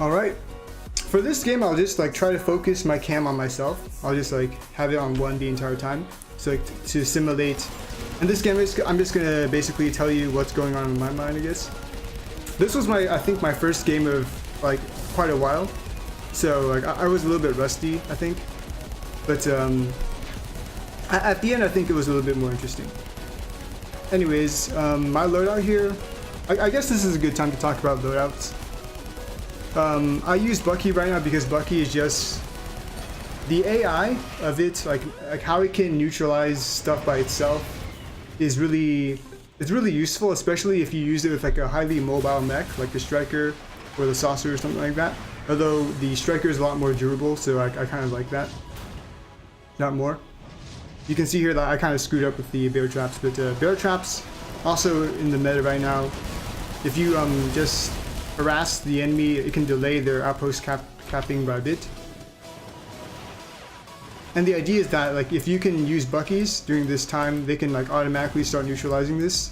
Alright, for this game I'll just like try to focus my cam on myself. I'll just like have it on one the entire time, so like to simulate. And this game I'm just gonna basically tell you what's going on in my mind, I guess. This was I think my first game of like quite a while, so like I was a little bit rusty, I think, but at the end I think it was a little bit more interesting. Anyways, my loadout here, I guess this is a good time to talk about loadouts. I use Bucky right now because Bucky is just the AI of it, like how it can neutralize stuff by itself is really useful, especially if you use it with like a highly mobile mech like the Striker or the Saucer or something like that. Although the Striker is a lot more durable, so I kind of like that. Not more. You can see here that I kind of screwed up with the bear traps, but bear traps also in the meta right now. If you just harass the enemy, it can delay their outpost capping by a bit. And the idea is that like if you can use Buckies during this time, they can like automatically start neutralizing this.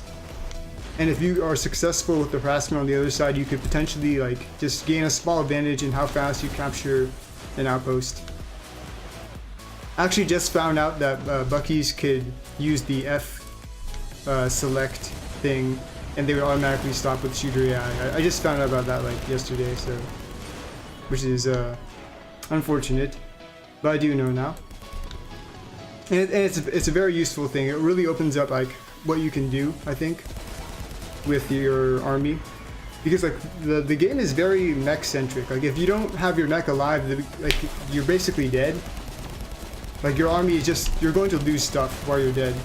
And if you are successful with the harassment on the other side, you could potentially like just gain a small advantage in how fast you capture an outpost. I actually just found out that Buckies could use the F select thing, and they would automatically stop with shooter AI. I just found out about that like yesterday, so which is unfortunate, but I do know now. And it's a very useful thing. It really opens up like what you can do, I think, with your army, because like the game is very mech centric. Like if you don't have your mech alive, like you're basically dead. Like your army is just, you're going to lose stuff while you're dead.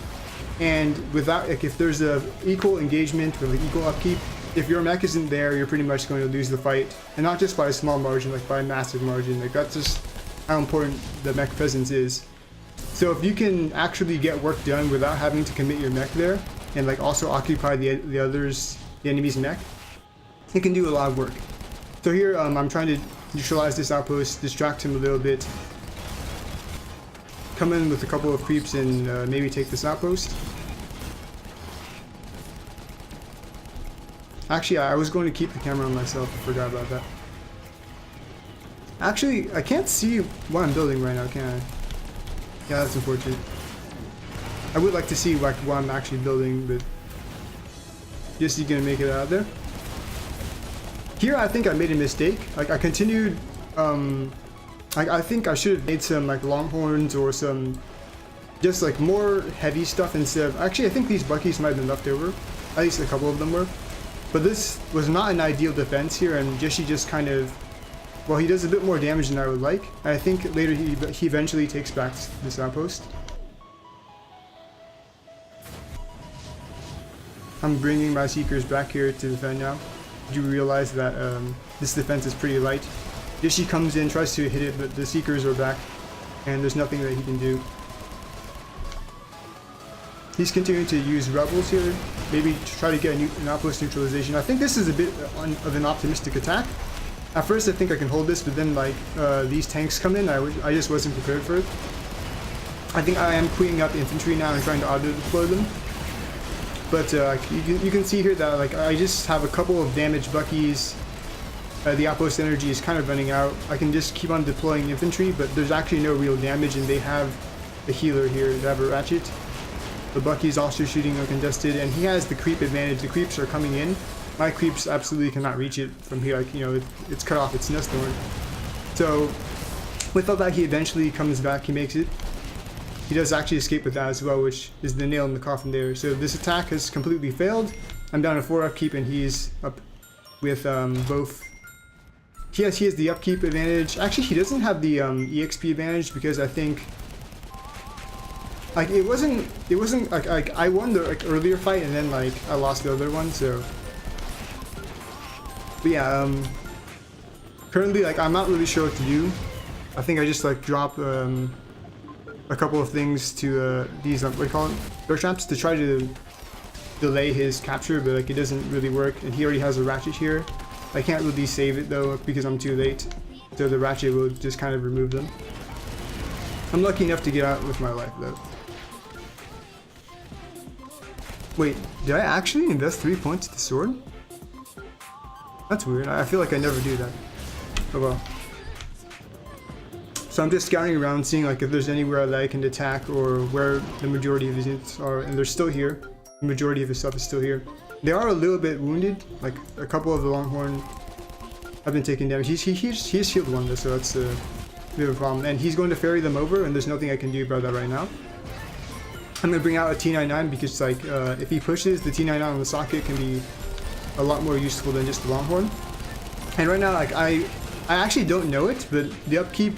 And without, like if there's a equal engagement or like equal upkeep, if your mech isn't there, you're pretty much going to lose the fight. And not just by a small margin, like by a massive margin. Like that's just how important the mech presence is. So if you can actually get work done without having to commit your mech there, and like also occupy the enemy's mech, it can do a lot of work. So here I'm trying to neutralize this outpost, distract him a little bit, come in with a couple of creeps and maybe take this outpost. Actually, I was going to keep the camera on myself, I forgot about that. Actually, I can't see what I'm building right now, can I? Yeah, that's unfortunate. I would like to see like what I'm actually building, but just you gonna make it out there. Here I think I made a mistake. Like I continued, I think I should have made some like longhorns or some just like more heavy stuff instead of, actually I think these Buckies might have been left over. At least a couple of them were. But this was not an ideal defense here, and Jeshi just kind of, well, he does a bit more damage than I would like. I think later he eventually takes back this outpost. I'm bringing my Seekers back here to defend now. You realize that this defense is pretty light. Jeshi comes in, tries to hit it, but the Seekers are back, and there's nothing that he can do. He's continuing to use Rebels here, maybe to try to get an outpost neutralization. I think this is a bit of an optimistic attack. At first I think I can hold this, but then like these tanks come in, I just wasn't prepared for it. I think I am queuing up infantry now and trying to auto-deploy them. But you can see here that like I just have a couple of damaged Buckies. The outpost energy is kind of running out. I can just keep on deploying infantry, but there's actually no real damage, and they have a healer here. They have a ratchet. The Bucky's also shooting uncontested, and he has the creep advantage. The creeps are coming in. My creeps absolutely cannot reach it from here. Like, you know, it's cut off its nest horn. So with all that, he eventually comes back. He makes it. He does actually escape with that as well, which is the nail in the coffin there. So this attack has completely failed. I'm down to 4 upkeep, and he's up with both. He has the upkeep advantage. Actually, he doesn't have the EXP advantage, because I think like it wasn't like I won the like earlier fight, and then like I lost the other one. So, but yeah, currently like I'm not really sure what to do. I think I just like drop a couple of things to these what do you call it, bear traps, to try to delay his capture, but like it doesn't really work. And he already has a ratchet here. I can't really save it though because I'm too late, so the ratchet will just kind of remove them. I'm lucky enough to get out with my life though. Wait, did I actually invest 3 points to the sword? That's weird. I feel like I never do that. Oh well. So I'm just scouting around, seeing like if there's anywhere that I can attack or where the majority of his units are, and they're still here. The majority of his stuff is still here. They are a little bit wounded, like a couple of the Longhorn have been taking damage. He's healed one though, so that's a bit of a problem. And he's going to ferry them over, and there's nothing I can do about that right now. I'm going to bring out a T99 because like if he pushes, the T99 on the socket can be a lot more useful than just the Longhorn. And right now, like I actually don't know it, but the upkeep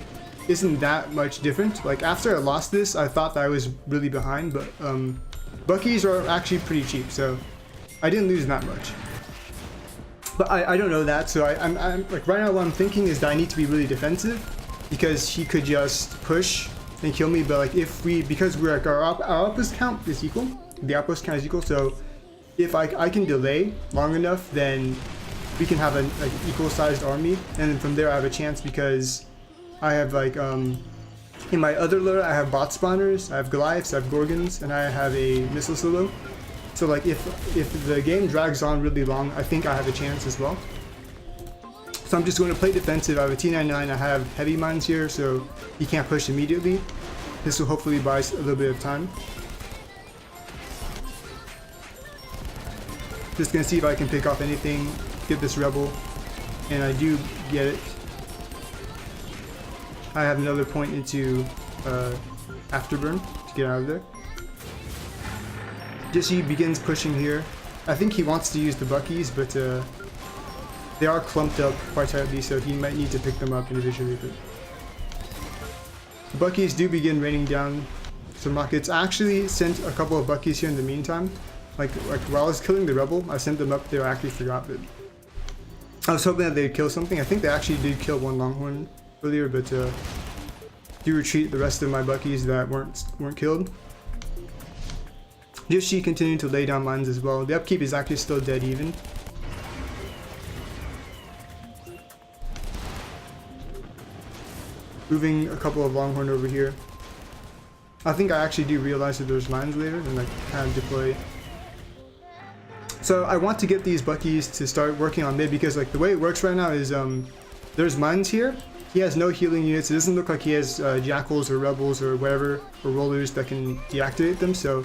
isn't that much different. Like after I lost this, I thought that I was really behind, but Buckies are actually pretty cheap, so I didn't lose that much. But I don't know that, so I'm like right now what I'm thinking is that I need to be really defensive because he could just push and kill me. But like if because we're like our outpost count is equal, the outpost count is equal, so if I can delay long enough, then we can have an like equal sized army, and then from there I have a chance because I have like in my other lure I have bot spawners, I have Goliaths, I have Gorgons, and I have a missile silo. So like if the game drags on really long, I think I have a chance as well. So I'm just going to play defensive. I have a T99, I have heavy mines here, so he can't push immediately. This will hopefully buy us a little bit of time. Just gonna see if I can pick off anything, get this rebel, and I do get it. I have another point into Afterburn to get out of there. Jesse begins pushing here. I think he wants to use the Buckies, but they are clumped up quite tightly, so he might need to pick them up individually. But the Buckies do begin raining down some rockets. I actually sent a couple of Buckies here in the meantime. Like while I was killing the rebel, I sent them up there. I actually forgot, but I was hoping that they'd kill something. I think they actually did kill one Longhorn earlier, but do retreat the rest of my Buckies that weren't killed. Yoshi continuing to lay down mines as well. The upkeep is actually still dead even. Moving a couple of Longhorn over here. I think I actually do realize that there's mines later and like kind of deploy. So I want to get these Buckies to start working on mid because like the way it works right now is there's mines here. He has no healing units. It doesn't look like he has jackals or rebels or whatever or rollers that can deactivate them. So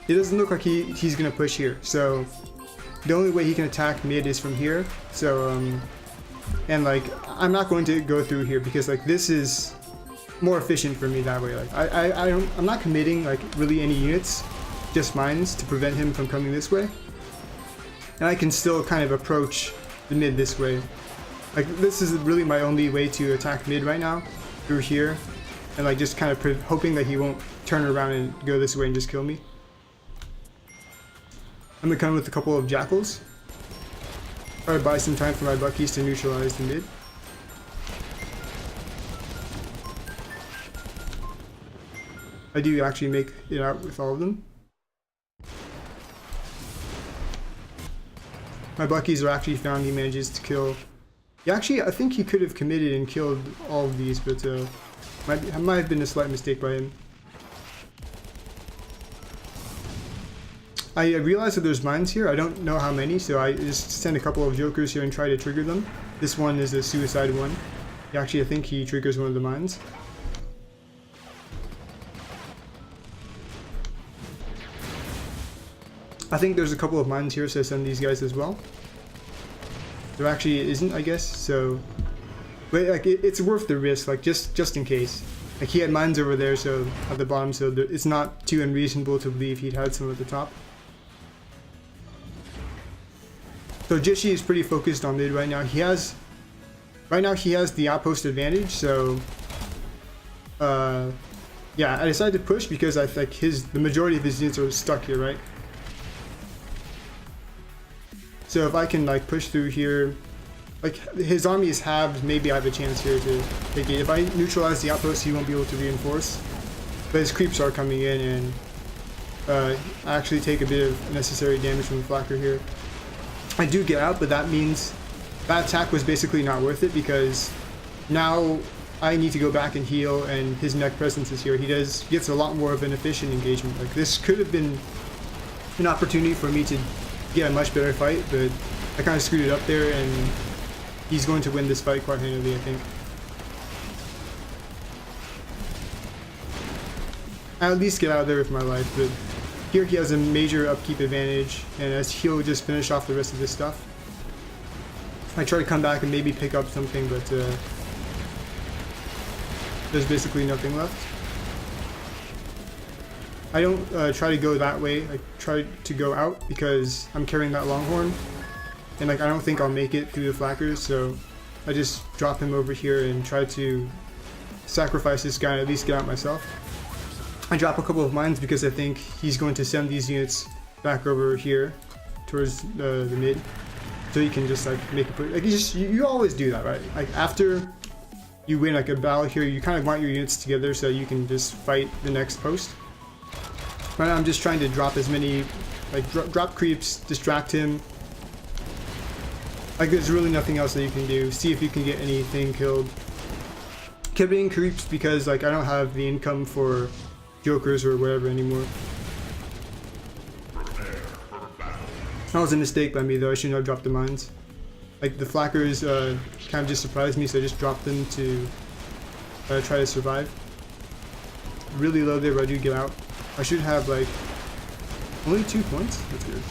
it doesn't look like he's gonna push here. So the only way he can attack mid is from here. So and like I'm not going to go through here because like this is more efficient for me that way. Like I'm not committing like really any units, just mines to prevent him from coming this way. And I can still kind of approach the mid this way. Like this is really my only way to attack mid right now, through here, and like just kind of hoping that he won't turn around and go this way and just kill me. I'm gonna come with a couple of jackals. Try to buy some time for my Buckies to neutralize the mid. I do actually make it out with all of them. My Buckies are actually found. He manages to kill. Yeah, actually, I think he could have committed and killed all of these, but might have been a slight mistake by him. I realize that there's mines here. I don't know how many, so I just send a couple of jokers here and try to trigger them. This one is a suicide one. Actually, I think he triggers one of the mines. I think there's a couple of mines here, so I send these guys as well. There actually isn't, I guess, so... But like, it's worth the risk, like, just in case. Like, he had mines over there, so at the bottom, so it's not too unreasonable to believe he'd had some at the top. So Jishi is pretty focused on mid right now. Right now he has the outpost advantage, so... yeah, I decided to push because I think the majority of his units are stuck here, right? So if I can like push through here, like his army is halved, maybe I have a chance here to take it. If I neutralize the outpost, he won't be able to reinforce. But his creeps are coming in, and I actually take a bit of necessary damage from the flakker here. I do get out, but that means that attack was basically not worth it because now I need to go back and heal, and his neck presence is here. He gets a lot more of an efficient engagement. Like this could have been an opportunity for me to get a much better fight, but I kind of screwed it up there, and he's going to win this fight quite handily, I think. I'll at least get out of there with my life, but here he has a major upkeep advantage, and as he'll just finish off the rest of this stuff. I try to come back and maybe pick up something, but there's basically nothing left. I don't try to go that way. I try to go out because I'm carrying that longhorn, and like I don't think I'll make it through the flackers, so I just drop him over here and try to sacrifice this guy and at least get out myself. I drop a couple of mines because I think he's going to send these units back over here towards the mid, so you can just like make a like you always do that, right? Like after you win like a battle here, you kind of want your units together so you can just fight the next post. Right now I'm just trying to drop as many, like drop creeps, distract him. Like there's really nothing else that you can do. See if you can get anything killed. Kept getting creeps because like I don't have the income for jokers or whatever anymore. That was a mistake by me though. I shouldn't have dropped the mines. Like the flackers kind of just surprised me, so I just dropped them to try to survive. Really low there, but I do get out. I should have like only 2 points. That's good.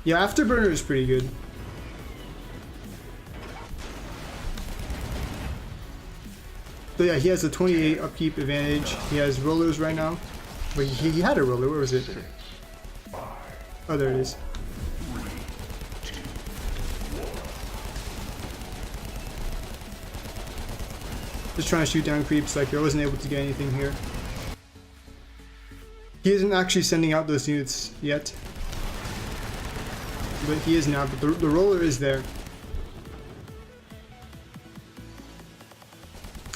Yeah, Afterburner is pretty good. So yeah, he has a 28 upkeep advantage. He has rollers right now. Wait, he had a roller. Where was it? Oh, there it is. Just trying to shoot down creeps. Like I wasn't able to get anything here. He isn't actually sending out those units yet, but he is now. But the roller is there.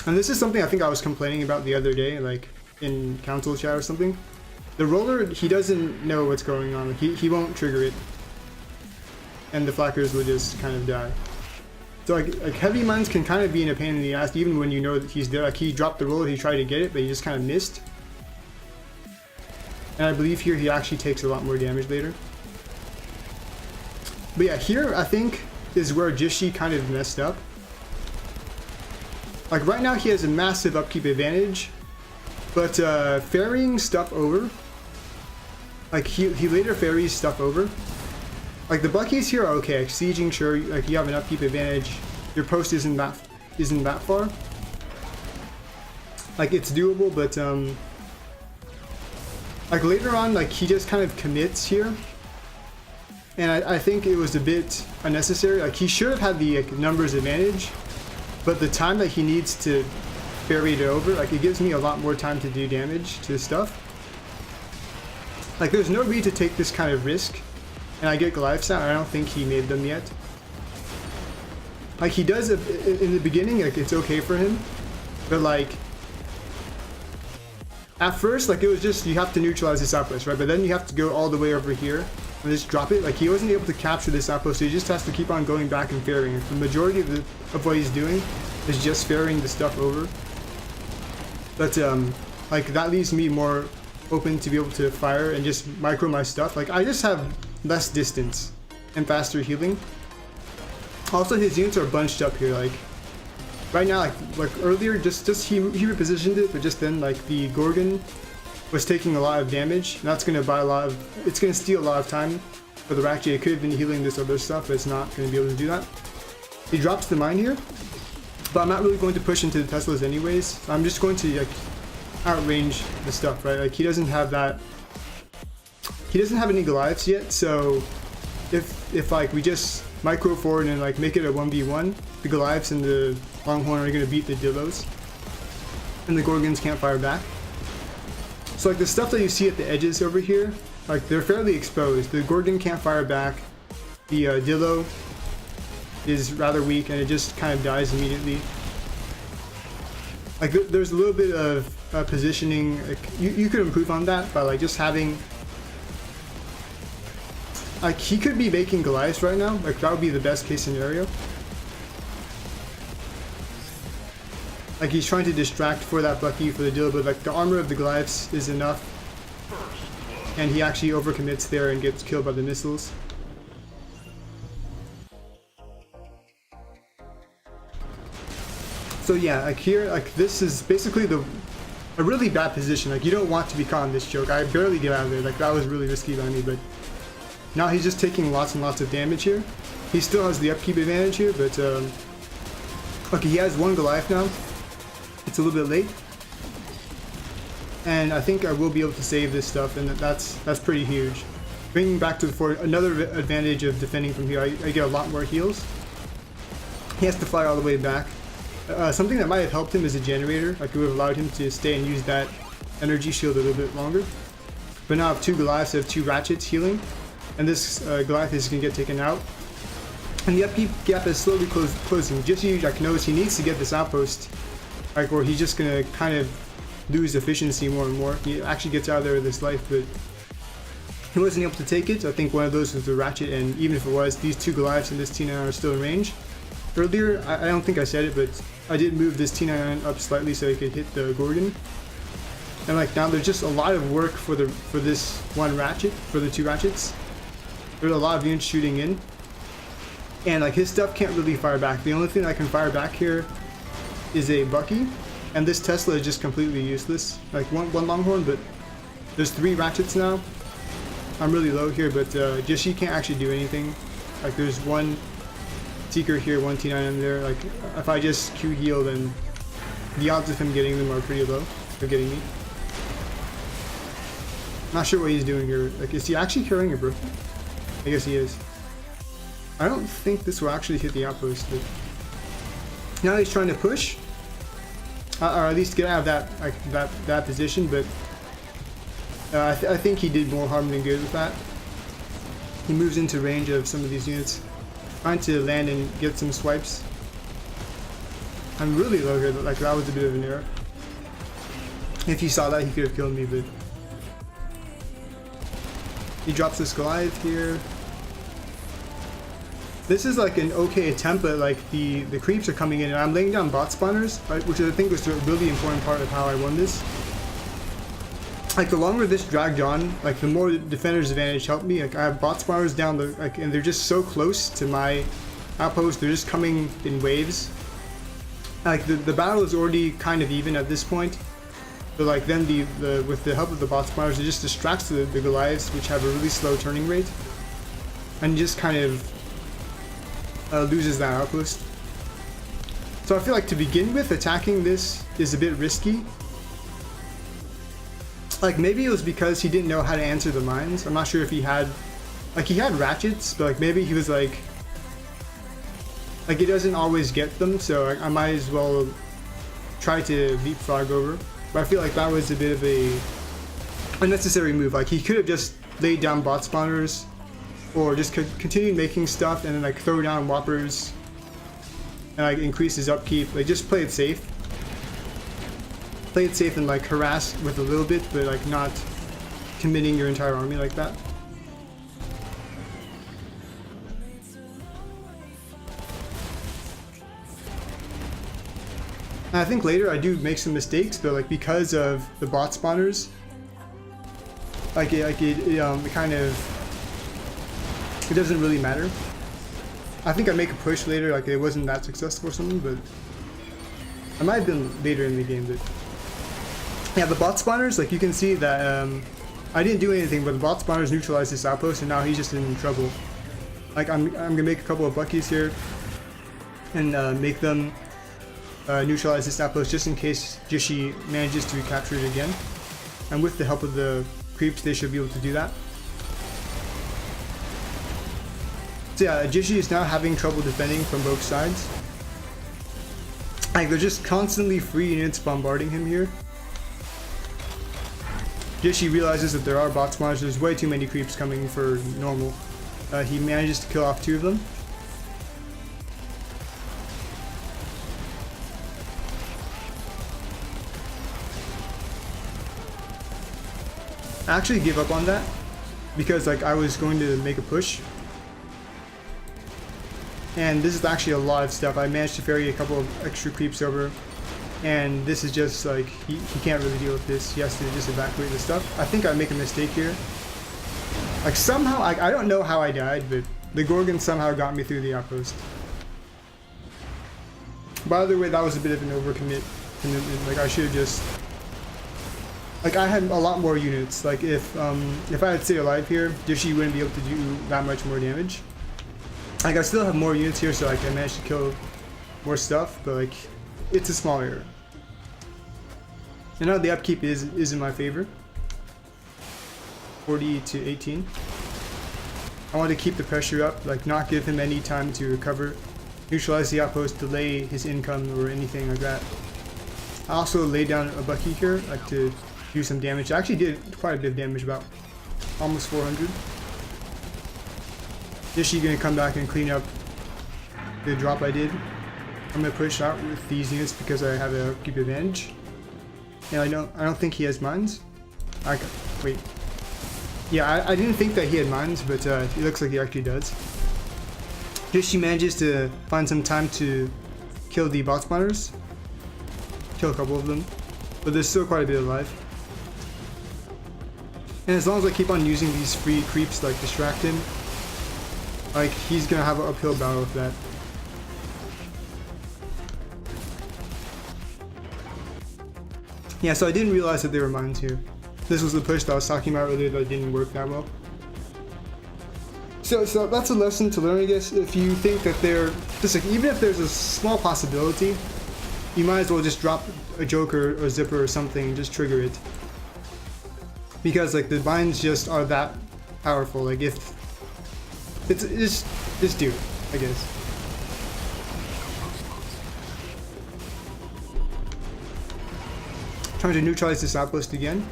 And this is something I think I was complaining about the other day, like in council chat or something. The roller, he doesn't know what's going on. Like he won't trigger it, and the flackers will just kind of die. So like heavy mines can kind of be in a pain in the ass, even when you know that he's there. Like he dropped the roller, he tried to get it, but he just kind of missed. And I believe here he actually takes a lot more damage later. But yeah, here I think is where Jishi kind of messed up. Like right now he has a massive upkeep advantage, but ferrying stuff over, like he later ferries stuff over. Like the Buckies here are okay, like sieging, sure, like you have an upkeep advantage, your post isn't that far. Like it's doable, but like later on, like he just kind of commits here, and I think it was a bit unnecessary. Like he should have had the like, numbers advantage, but the time that he needs to ferry it over, like it gives me a lot more time to do damage to stuff. Like there's no need to take this kind of risk, and I get Goliaths out. I don't think he made them yet. Like he does in the beginning, like it's okay for him, but like at first, like it was just you have to neutralize this outpost, right? But then you have to go all the way over here and just drop it. Like he wasn't able to capture this outpost, so he just has to keep on going back and ferrying. The majority of what he's doing is just ferrying the stuff over. But like that leaves me more open to be able to fire and just micro my stuff. Like I just have less distance and faster healing. Also, his units are bunched up here. Like right now, like earlier, just he repositioned it, but just then, like the Gorgon was taking a lot of damage. And that's gonna buy a lot of. It's gonna steal a lot of time for the Rakji. It could have been healing this other stuff, but it's not gonna be able to do that. He drops the mine here, but I'm not really going to push into the Teslas anyways. I'm just going to like outrange the stuff, right? Like he doesn't have that. He doesn't have any Goliaths yet, so if like we just micro forward and like make it a 1v1, the Goliaths and the Longhorn are gonna beat the Dillos, and the Gorgons can't fire back. So like the stuff that you see at the edges over here, like they're fairly exposed. The Gorgon can't fire back. The Dillo is rather weak, and it just kind of dies immediately. Like there's a little bit of positioning. Like you could improve on that by like just having. Like he could be making Goliaths right now. Like that would be the best case scenario. Like he's trying to distract for that Bucky for the deal, but like the armor of the Goliaths is enough, and he actually overcommits there and gets killed by the missiles. So yeah, like here, like this is basically a really bad position. Like you don't want to be caught in this choke. I barely get out of there. Like that was really risky by me, but now he's just taking lots and lots of damage here. He still has the upkeep advantage here, but okay, he has one Goliath now. It's a little bit late, and I think I will be able to save this stuff, and that's pretty huge. Bringing back to the fort, another advantage of defending from here, I get a lot more heals. He has to fly all the way back. Something that might have helped him is a generator. Like it would have allowed him to stay and use that energy shield a little bit longer. But now I have two Goliaths, I have two Ratchets healing, and this Goliath is going to get taken out. And the upkeep gap is slowly closing. Just you like knows he needs to get this outpost, like, or he's just going to kind of lose efficiency more and more. He actually gets out of there with his life, but he wasn't able to take it. I think one of those was the Ratchet, and even if it was, these two Goliaths and this T9 are still in range. Earlier, I don't think I said it, but I did move this T9 up slightly so he could hit the Gorgon. And like now there's just a lot of work for this one Ratchet, for the two Ratchets. There's a lot of units shooting in. And like his stuff can't really fire back. The only thing I can fire back here is a Bucky. And this Tesla is just completely useless. Like one Longhorn, but there's three Ratchets now. I'm really low here, but just he can't actually do anything. Like there's one Seeker here, one T9M there. Like if I just Q heal, then the odds of him getting them are pretty low. They're getting me. Not sure what he's doing here. Like is he actually carrying a Broken? I guess he is. I don't think this will actually hit the outpost, but now he's trying to push, or at least get out of that that position. But I think he did more harm than good with that. He moves into range of some of these units, trying to land and get some swipes. I'm really low here. Like that was a bit of an error. If he saw that, he could have killed me, but he drops this Goliath here. This is like an okay attempt, but like the creeps are coming in, and I'm laying down bot spawners, right, which I think was a really important part of how I won this. Like the longer this dragged on, like the more defender's advantage helped me. Like I have bot spawners down the and they're just so close to my outpost. They're just coming in waves. Like the battle is already kind of even at this point. But like then with the help of the bot spawners, it just distracts the Goliaths, which have a really slow turning rate, and just kind of loses that outpost. So I feel like to begin with, attacking this is a bit risky. Like maybe it was because he didn't know how to answer the mines. I'm not sure if he had Ratchets, but like maybe he was like he doesn't always get them, so I might as well try to leapfrog over. But I feel like that was a bit of a unnecessary move. Like he could have just laid down bot spawners, or just continue making stuff and then like throw down whoppers and like increase his upkeep. Like just play it safe. Play it safe and like harass with a little bit, but like not committing your entire army like that. And I think later I do make some mistakes, but like because of the bot spawners, it kind of, it doesn't really matter. I think I make a push later, like it wasn't that successful or something, but I might have been later in the game. But yeah, the bot spawners, like you can see that I didn't do anything, but the bot spawners neutralized this outpost, and now he's just in trouble. Like I'm gonna make a couple of Buckies here and make them neutralize this outpost just in case Jishi manages to recapture it again. And with the help of the creeps, they should be able to do that. So yeah, Jishi is now having trouble defending from both sides. Like they're just constantly free units bombarding him here. Jishi realizes that there are bot spawners. There's way too many creeps coming for normal. He manages to kill off 2 of them. I actually gave up on that because like I was going to make a push. And this is actually a lot of stuff. I managed to ferry a couple of extra creeps over, and this is just like he can't really deal with this. He has to just evacuate the stuff. I think I make a mistake here. Like somehow, I don't know how I died, but the Gorgon somehow got me through the outpost. By the way, that was a bit of an commitment. Like I should have just, like I had a lot more units. Like if I had stayed alive here, Jishi wouldn't be able to do that much more damage. Like I still have more units here, so like I managed to kill more stuff, but like it's a small error. And now the upkeep is in my favor. 40 to 18. I want to keep the pressure up, like not give him any time to recover, neutralize the outpost, delay his income or anything like that. I also laid down a Bucky here, like to do some damage. I actually did quite a bit of damage, about almost 400. Jishi gonna come back and clean up the drop I did. I'm gonna push out with these units because I have a keep advantage. And I don't think he has mines. Wait. Yeah, I didn't think that he had mines, but it looks like he actually does. Jishi manages to find some time to kill the bot spawners. Kill a couple of them, but there's still quite a bit alive. And as long as I keep on using these free creeps, like distract him, like he's gonna have an uphill battle with that. Yeah, so I didn't realize that there were mines here. This was the push that I was talking about earlier that didn't work that well. So that's a lesson to learn, I guess. If you think that they're just like, even if there's a small possibility, you might as well just drop a joker or zipper or something and just trigger it. Because like the binds just are that powerful. Like if it's just do it, I guess. Trying to neutralize this outpost again.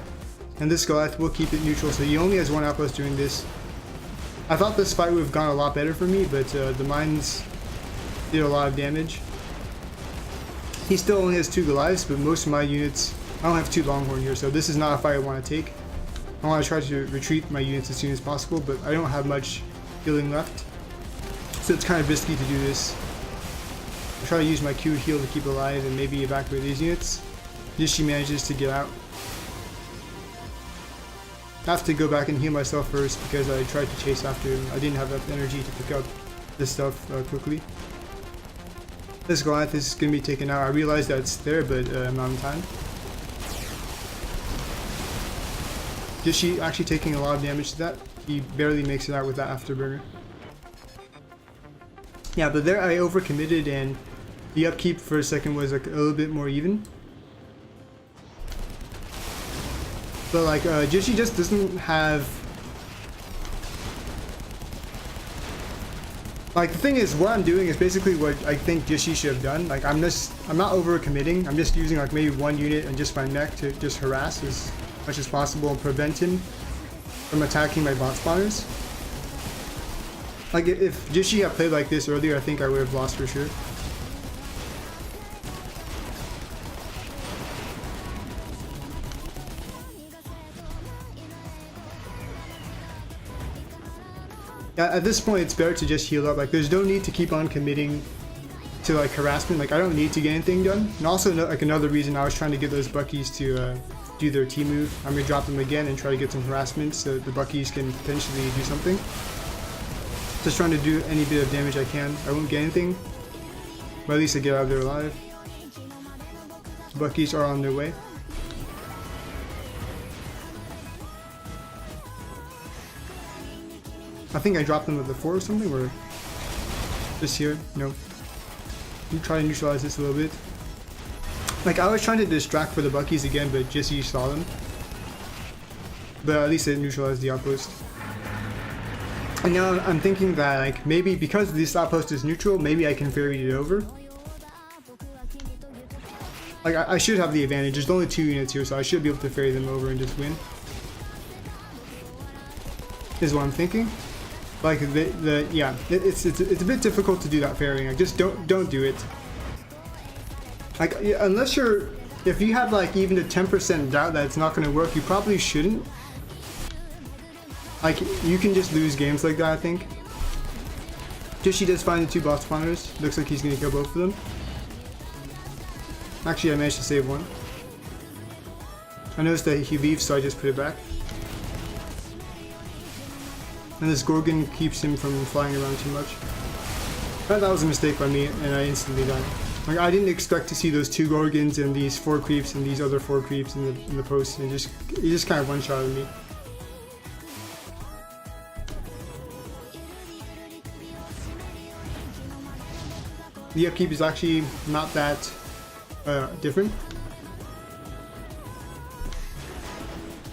And this Goliath will keep it neutral, so he only has one outpost doing this. I thought this fight would have gone a lot better for me, but the mines did a lot of damage. He still only has 2 Goliaths, but most of my units, I don't have 2 Longhorn here, so this is not a fight I want to take. I want to try to retreat my units as soon as possible, but I don't have much healing left. So it's kind of risky to do this. I'll try to use my Q heal to keep alive and maybe evacuate these units. Jishi manages to get out. I have to go back and heal myself first because I tried to chase after him. I didn't have enough energy to pick up this stuff quickly. This Goliath is going to be taken out. I realized that it's there, but I'm not in time. Jishi actually taking a lot of damage to that. He barely makes it out with that afterburner. Yeah, but there I overcommitted and the upkeep for a second was like a little bit more even. But like Jishi just doesn't have, like the thing is what I'm doing is basically what I think Jishi should have done. Like I'm not over committing. I'm just using like maybe 1 unit and just my mech to just harass as much as possible and prevent him from attacking my bot spawners. Like if Jishi had played like this earlier, I think I would have lost for sure. At this point, it's better to just heal up. Like, there's no need to keep on committing to like harassment. Like, I don't need to get anything done. And also, like another reason I was trying to get those Buckies to do their T move. I'm gonna drop them again and try to get some harassment so the Buckies can potentially do something. Just trying to do any bit of damage I can. I won't get anything, but at least I get out of there alive. The Buckies are on their way. I think I dropped them at the 4 or something, or just here. No. You try to neutralize this a little bit. Like I was trying to distract for the Buckies again, but Jishi saw them. But at least it neutralized the outpost. And now I'm thinking that like maybe because this outpost is neutral, maybe I can ferry it over. Like I should have the advantage. There's only 2 units here, so I should be able to ferry them over and just win. Is what I'm thinking. Like yeah, it's a bit difficult to do that ferrying. Like just don't do it. Like unless if you have like even a 10% doubt that it's not going to work, you probably shouldn't. Like you can just lose games like that, I think. Jishi does find the 2 bot spawners. Looks like he's going to kill both of them. Actually, I managed to save one. I noticed that he leaves, so I just put it back. And this Gorgon keeps him from flying around too much. But that was a mistake by me, and I instantly died. Like I didn't expect to see those 2 Gorgons and these 4 creeps and these other 4 creeps in the post, and it just kind of one-shotted me. The upkeep is actually not that different.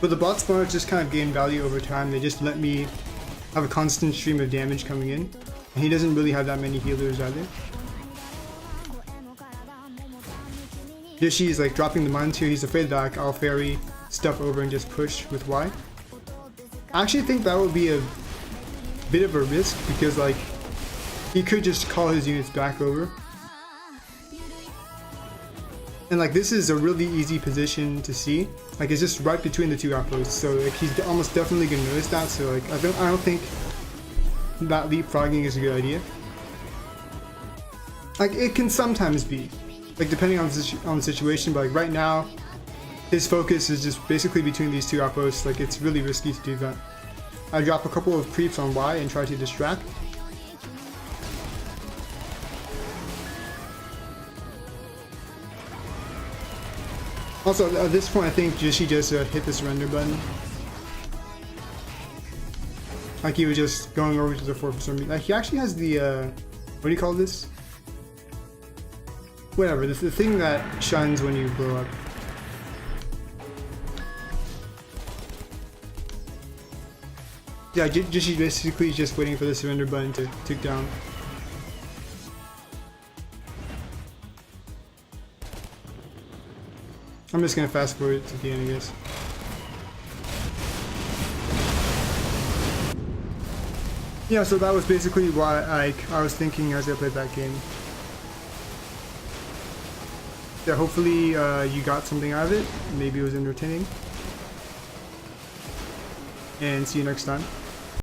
But the bot spawners just kind of gain value over time. They just let me have a constant stream of damage coming in. And he doesn't really have that many healers either. Yoshi is like dropping the mines here. He's afraid that I'll ferry stuff over and just push with Y. I actually think that would be a bit of a risk because like he could just call his units back over. And like this is a really easy position to see. Like it's just right between the 2 outposts. So like he's almost definitely gonna notice that. So like I don't think that leapfrogging is a good idea. Like it can sometimes be, like depending on the situation. But like right now, his focus is just basically between these 2 outposts. Like it's really risky to do that. I drop a couple of creeps on Y and try to distract. Also, at this point, I think Yoshi just hit the surrender button. Like he was just going over to the 4 for some reason. Like he actually has the, what do you call this? Whatever, the thing that shines when you blow up. Yeah, Yoshi basically just waiting for the surrender button to tick down. I'm just gonna fast forward to the end, I guess. Yeah, so that was basically why I was thinking as I played that game. Yeah, hopefully you got something out of it. Maybe it was entertaining. And see you next time.